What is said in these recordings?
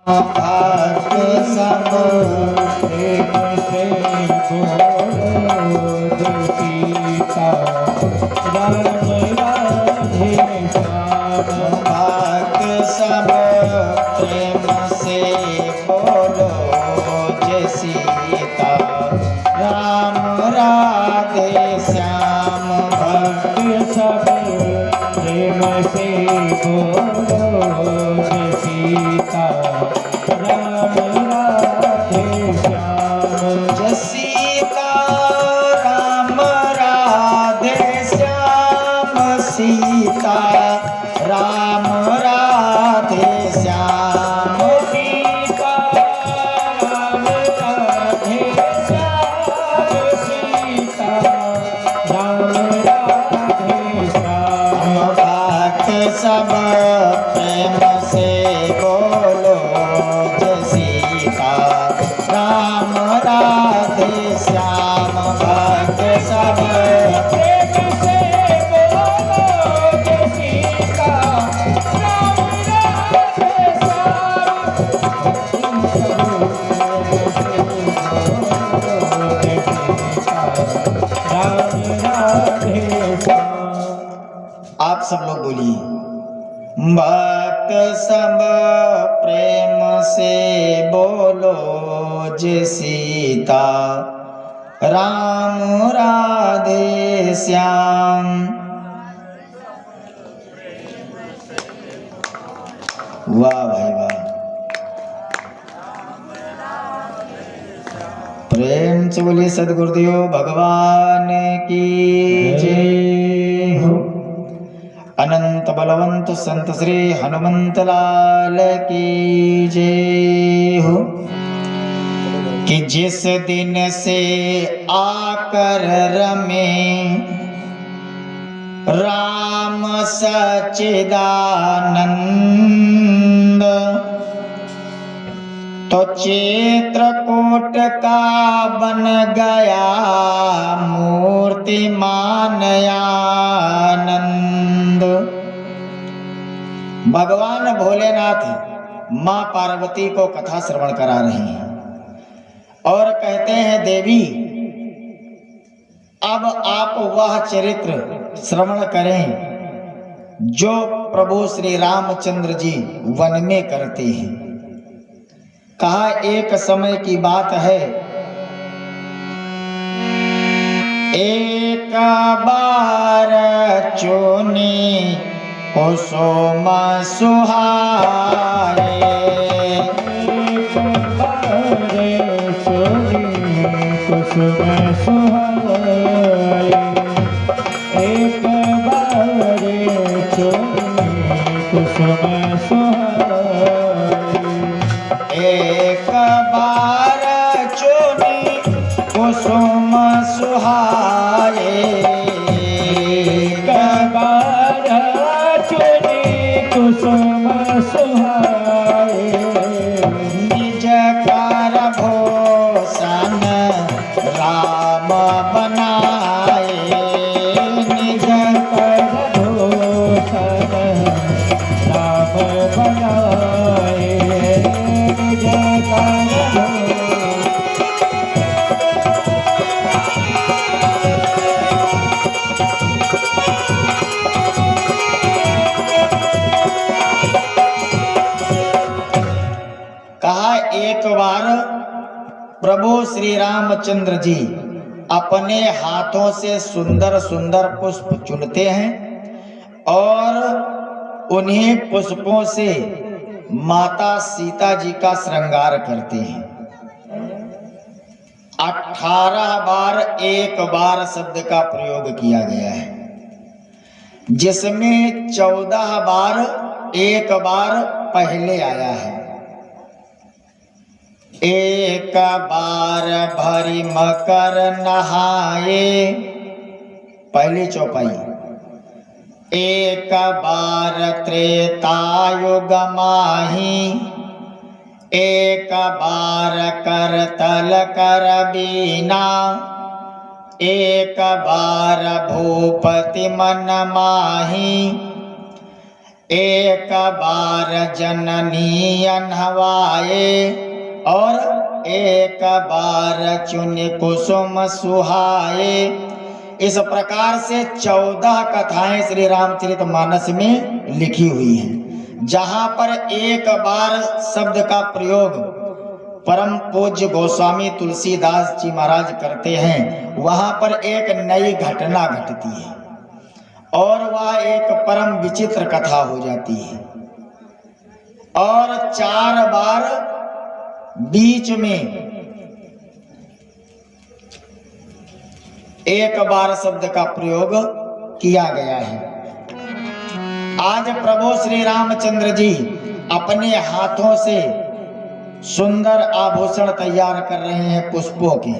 भक्त सब प्रेम से बोलो सीता राम राधे श्याम। भक्त सब प्रेम से बोलो जय सीता राम राधे श्याम। भक्त सब प्रेम से बोलो जय सीता राम राधे श्याम। जय सीता राम राधे श्याम। सीता राम राधे श्याम। सीता राम राधे श्याम। सीता राम राधे श्याम। भक्त सब प्रेम से बोलो जय सीता राम राधे श्याम। भक्त सब प्रेम से बोलो जय सीता राम राधे श्याम। आप सब लोग बोलिए। भक्त सब प्रेम से बोलो जय सीता राम राधे श्याम। वाह भाई वाह। प्रेम से बोलिए सद्गुरुदेव भगवान की जय हो। अनंत बलवंत संत श्री हनुमंत लाल की जय हो। कि जिस दिन से आकर रमे राम सच्चिदानंद तो चित्रकूट का बन गया मूर्तिमान आनंद। भगवान भोलेनाथ मां पार्वती को कथा श्रवण करा रहे हैं और कहते हैं देवी अब आप वह चरित्र श्रवण करें जो प्रभु श्री रामचंद्र जी वन में करते हैं। कहा एक समय की बात है, एक बार चुनी कुसुम सुहाए। एक बार चुनी कुसुम सुहाए। एक बार चुनी कुसुम सुहाए। एक बार चुनी कुसुम सुहाए। एक बार चुनी कुसुम सुहाए। निज कर भूषण राम बनाए। निज कर भूषण राम बनाए। निज कर कहा एक बार प्रभु श्री रामचंद्र जी अपने हाथों से सुंदर सुंदर पुष्प चुनते हैं और उन्हीं पुष्पों से माता सीता जी का श्रृंगार करते हैं। 18 बार एक बार शब्द का प्रयोग किया गया है, जिसमें 14 बार एक बार पहले आया है। एक बार भरी मकर नहाए, पहली चौपाई। एक बार त्रेतायुग माही। एक बार कर तल कर बीना। एक बार भूपति मन माही। एक बार जननी अनहवाए और एक बार चुन कुसुम सुहाए। इस प्रकार से 14 कथाएं श्री रामचरितमानस में लिखी हुई हैं, जहां पर एक बार शब्द का प्रयोग परम पूज्य गोस्वामी तुलसीदास जी महाराज करते हैं, वहां पर एक नई घटना घटती है और वह एक परम विचित्र कथा हो जाती है। और 4 बार बीच में एक बार शब्द का प्रयोग किया गया है। आज प्रभु श्री रामचंद्र जी अपने हाथों से सुंदर आभूषण तैयार कर रहे हैं पुष्पों के।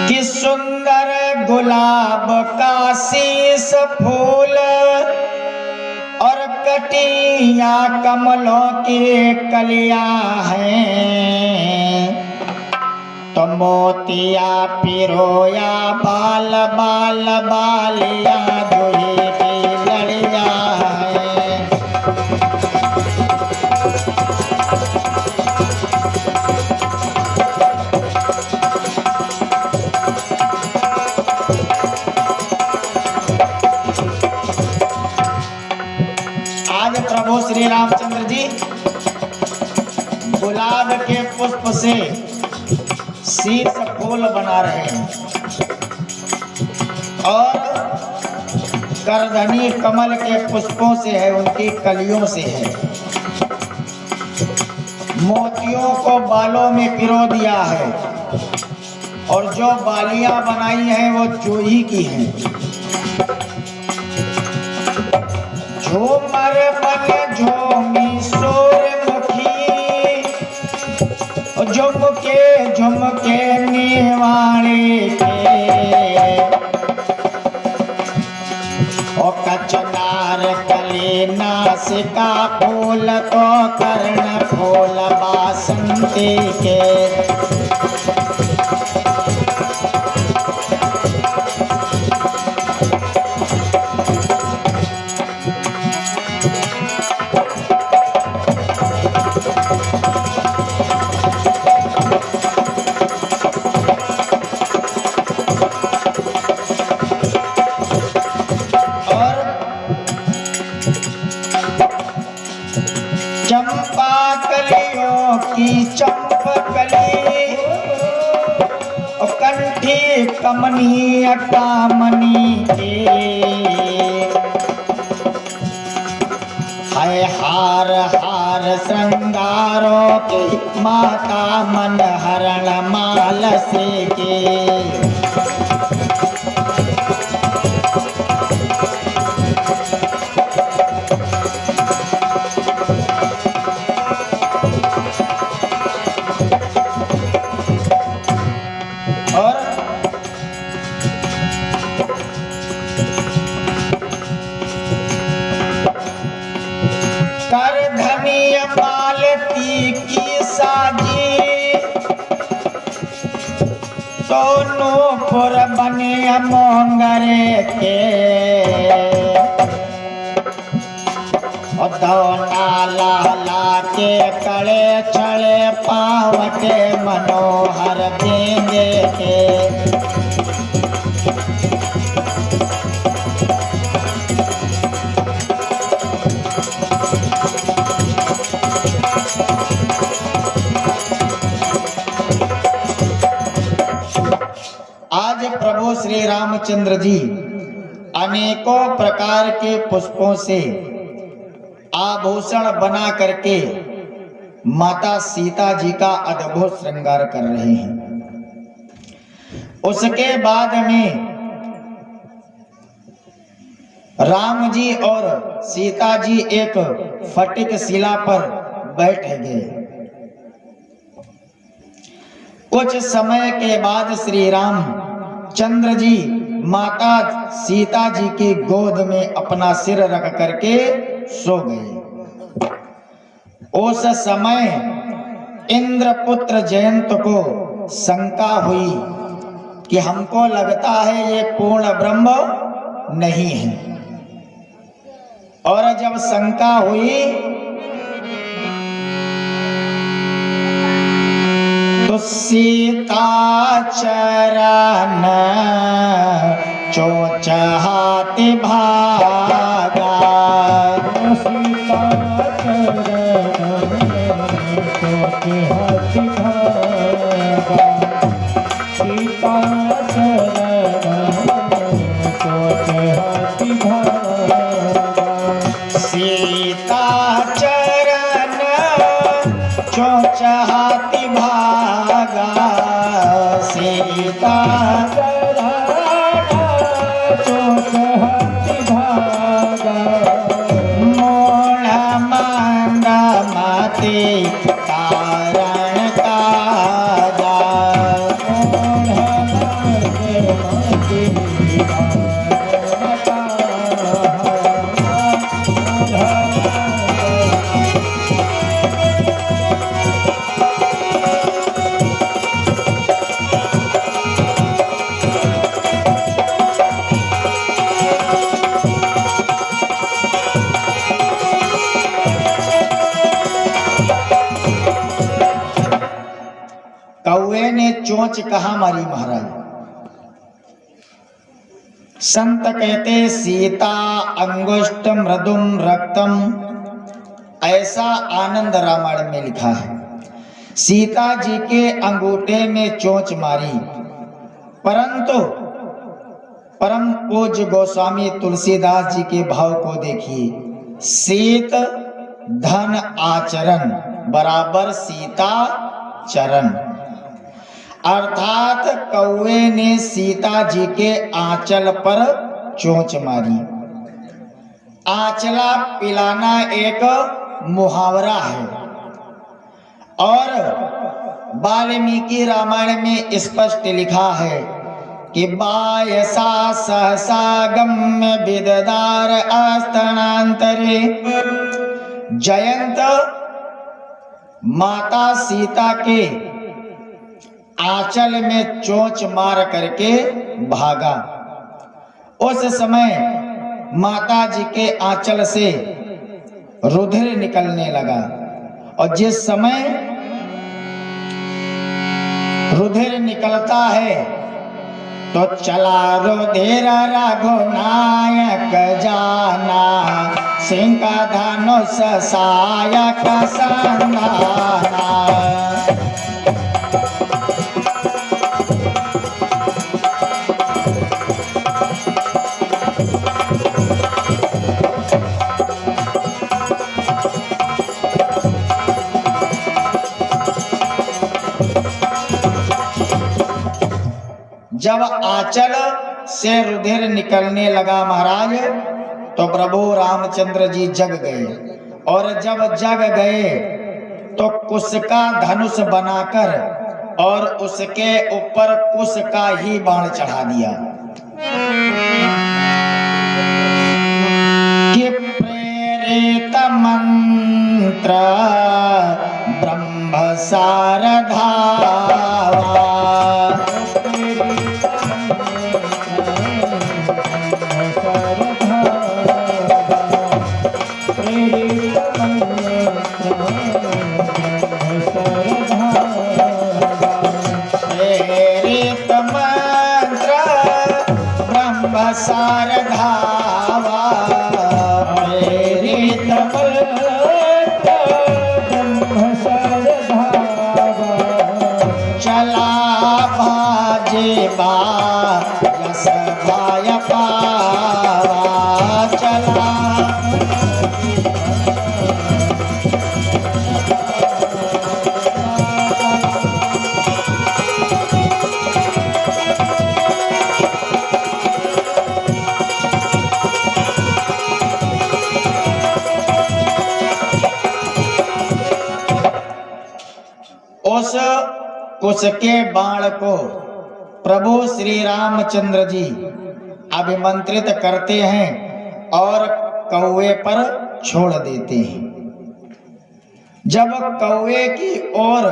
कि सुंदर गुलाब का शीश फूल और कटिया कमलों की कलियां हैं, तो मोतिया पिरोया बाल बाल बालिया दुही की लड़िया है। आज प्रभु श्री रामचंद्र जी गुलाब के पुष्प से शीश फूल बना रहे हैं और करधनी कमल के पुष्पों से है, उनकी कलियों से है। मोतियों को बालों में पिरो दिया है और जो बालियां बनाई हैं वो जूही की हैं। झूमर बन झूमी सूर्यमुखी, झुमके निवाणे के, ओ कचनार कली नासिका फूल तो कर्ण फूल बासंती के। चंपा कलियों की चंपकली, कंठी कमनीय कामनी है। हार हार श्रृंगारों के माता मन हरण माल से के। करधनी मालती की साजी, दोनों पुर बने मोंगरे के। दौना लाला के कड़े छड़े पाँव के मनोहर देंगे के। आज प्रभु श्री रामचंद्र जी अनेकों प्रकार के पुष्पों से आभूषण बना करके माता सीता जी का अद्भुत श्रृंगार कर रहे हैं। उसके बाद में राम जी और सीता जी एक फटिक शिला पर बैठ गए। कुछ समय के बाद श्री राम चंद्र जी माता सीता जी की गोद में अपना सिर रख करके सो गए। उस समय इंद्रपुत्र जयंत को शंका हुई कि हमको लगता है ये पूर्ण ब्रह्म नहीं है। और जब शंका हुई तो सीता चरण चोच हाथी भागा। सीता चरण चोच हाथी भागा। सीता चरण चोच हाथी भागा। सीता चरण चोच हाथी भागा। सीता चोच हाथी भागा। मोड़ मंद मते कारण कागा। कौवे ने चोंच कहाँ मारी महाराज? संत कहते सीता अंगुष्ठ मृदुम रक्तम, ऐसा आनंद रामायण में लिखा है। सीता जी के अंगूठे में चोंच मारी, परंतु परम पूज्य गोस्वामी तुलसीदास जी के भाव को देखिए। सीत धन आचरण बराबर सीता चरण, अर्थात कौवे ने सीता जी के आंचल पर चोंच मारी। आंचला पिलाना एक मुहावरा है और वाल्मीकि रामायण में स्पष्ट लिखा है कि बायसा सहसा गम्य विददार अस्तनांतरे। जयंत माता सीता के आंचल में चोंच मार करके भागा। उस समय माता जी के आंचल से रुधिर निकलने लगा और जिस समय रुधिर निकलता है तो चला रुधिर रघुनायक जाना, सिंह का धनुष सायक संधाना। जब आंचल से रुधिर निकलने लगा महाराज, तो प्रभु रामचंद्र जी जग गए और जब जग गए तो कुश का धनुष बनाकर और उसके ऊपर कुश का ही बाण चढ़ा दिया कि प्रेरित मंत्र ब्रह्म सारधावा। प्रेरित मंत्र ब्रह्म सारधावा। प्रेरित मंत्र ब्रह्म सारधावा। चला भाजे बा यस भाय पावा। चला उस कुश के बाण को प्रभु श्री रामचंद्र जी अभिमंत्रित करते हैं और कौवे पर छोड़ देते हैं। जब कौवे की ओर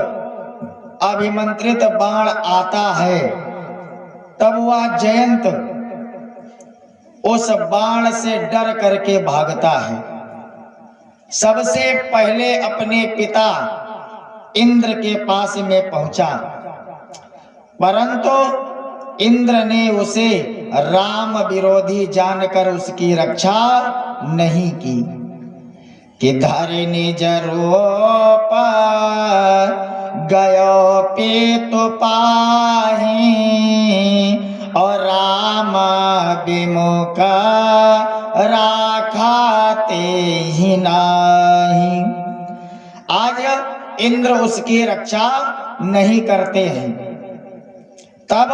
अभिमंत्रित बाण आता है तब वह जयंत उस बाण से डर करके भागता है। सबसे पहले अपने पिता इंद्र के पास में पहुंचा, परंतु इंद्र ने उसे राम विरोधी जानकर उसकी रक्षा नहीं की कि धरि निज रूप गयो पेतु पाहि और राम विमुख राखाते ही नाही। आज इंद्र उसकी रक्षा नहीं करते हैं। तब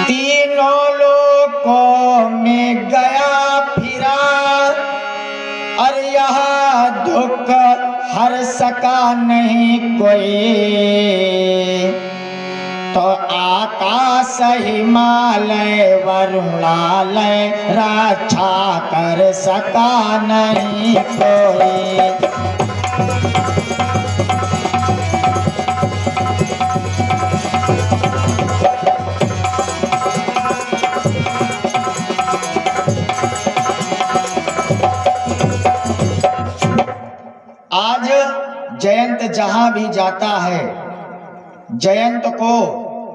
तीनों लोकों में गया फिरा और यह दुख हर सका नहीं कोई, तो आकाश हिमालय वरुणालय रक्षा कर सका नहीं कोई। आज जयंत जहां भी जाता है, जयंत को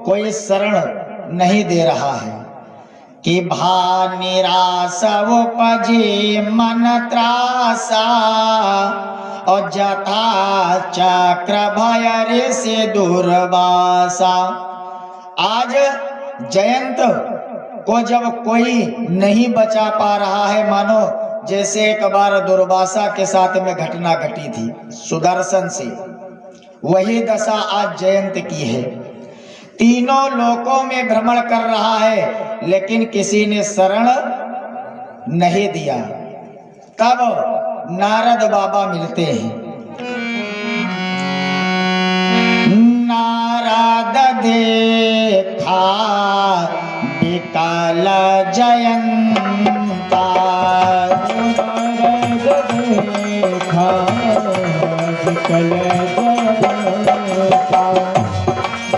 कोई शरण नहीं दे रहा है कि भा निराश उपजे मन त्रासा और जथा चक्र भय से दुर्वासा। आज जयंत को जब कोई नहीं बचा पा रहा है, मानो जैसे एक बार दुर्वासा के साथ में घटना घटी थी सुदर्शन से, वही दशा आज जयंत की है। तीनों लोकों में भ्रमण कर रहा है, लेकिन किसी ने शरण नहीं दिया। तब नारद बाबा मिलते हैं। नारद देखा विकल जयंता, देखा विकल जयंता,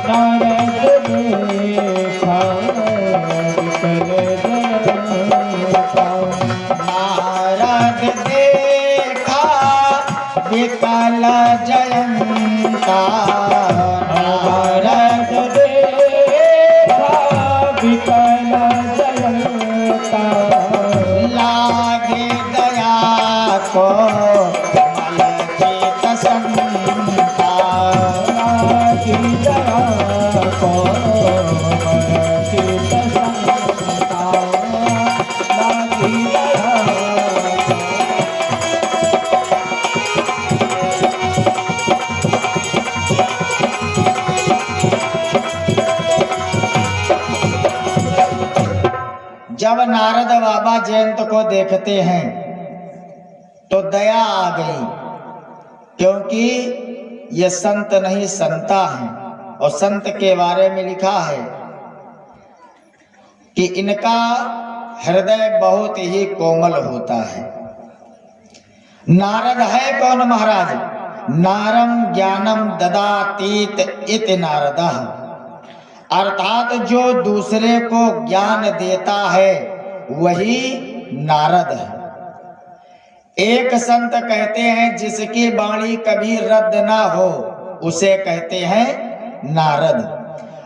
नारद देखा विकल जयंता, नारद देखा विकल जयंता, नारद देखा विकल जयंता, लागे दया को मलचित संता, लागी दया को मलचित संता, लागी दया जब नारद बाबा जयंत को देखते हैं तो दया आ गई, क्योंकि ये संत नहीं संता है। और संत के बारे में लिखा है कि इनका हृदय बहुत ही कोमल होता है। नारद है कौन महाराज? नारम ज्ञानम ददातीत इति नारदः, अर्थात जो दूसरे को ज्ञान देता है वही नारद है। एक संत कहते हैं जिसकी वाणी कभी रद्द ना हो उसे कहते हैं नारद।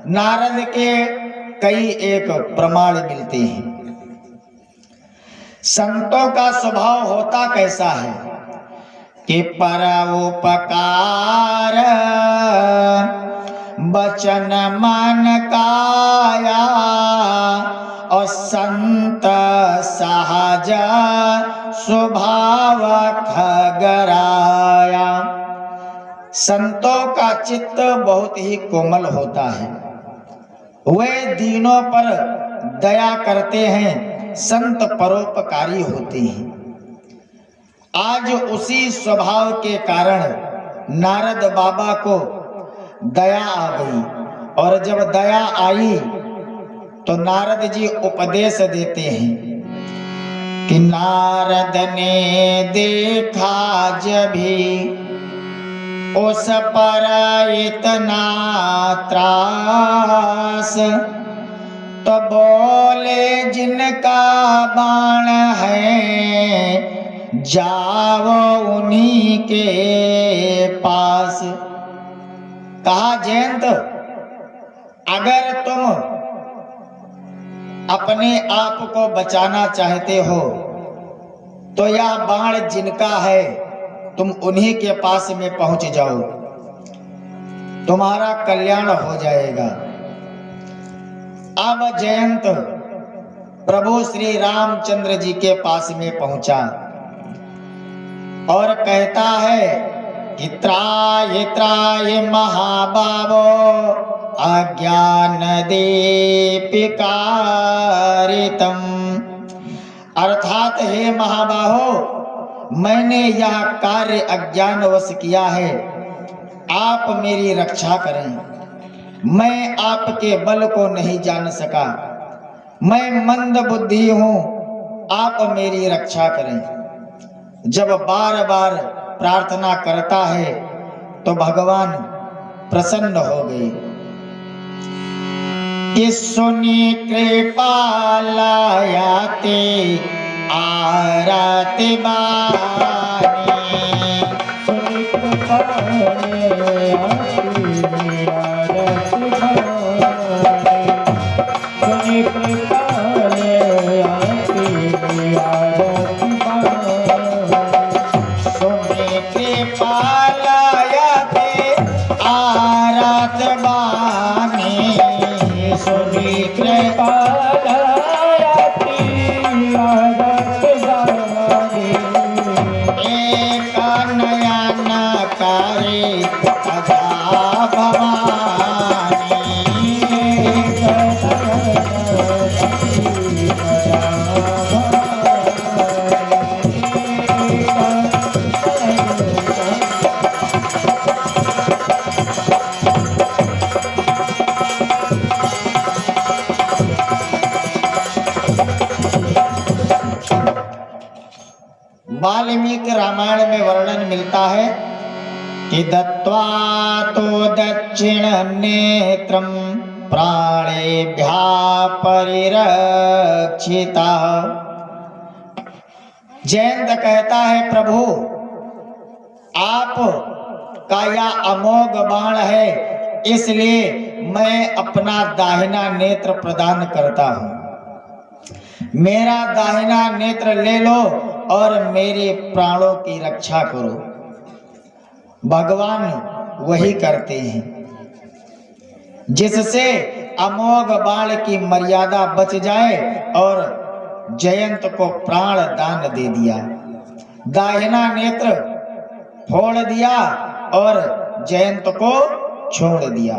नारद के कई एक प्रमाण मिलते हैं। संतों का स्वभाव होता कैसा है कि परोपकार वचन मन काया और संत सहज स्वभाव खगराया। संतों का चित्त बहुत ही कोमल होता है, वे दीनों पर दया करते हैं, संत परोपकारी होते हैं। आज उसी स्वभाव के कारण नारद बाबा को दया आ गई, और जब दया आई तो नारद जी उपदेश देते हैं कि नारद ने देखा जभी उस पर इतना त्रास, तो बोले जिनका बाण है जाओ उन्हीं के पास। कहा जयंत, अगर तुम अपने आप को बचाना चाहते हो तो यह बाण जिनका है तुम उन्हीं के पास में पहुंच जाओ, तुम्हारा कल्याण हो जाएगा। अब जयंत प्रभु श्री रामचंद्र जी के पास में पहुंचा और कहता है कि त्राय त्राय महाबावो अज्ञान दीपिकारितम। अर्थात हे महाबाहो, मैंने यह कार्य अज्ञानवश किया है, आप मेरी रक्षा करें। मैं आपके बल को नहीं जान सका, मैं मंद बुद्धि हूं, आप मेरी रक्षा करें। जब बार बार प्रार्थना करता है तो भगवान प्रसन्न हो गए। सुनी कृपा लायाते आरती बानी। सुनी कृपा वाल्मीकि रामायण में वर्णन मिलता है कि दत्त्वा तो दक्षिण नेत्रम प्राणेभ्यः परिरक्षिता। जयंत कहता है प्रभु, आप का यह अमोघ बाण है, इसलिए मैं अपना दाहिना नेत्र प्रदान करता हूं। मेरा दाहिना नेत्र ले लो और मेरे प्राणों की रक्षा करो। भगवान वही करते हैं, जिससे अमोघ बाण की मर्यादा बच जाए, और जयंत को प्राण दान दे दिया। दाहिना नेत्र फोड़ दिया और जयंत को छोड़ दिया।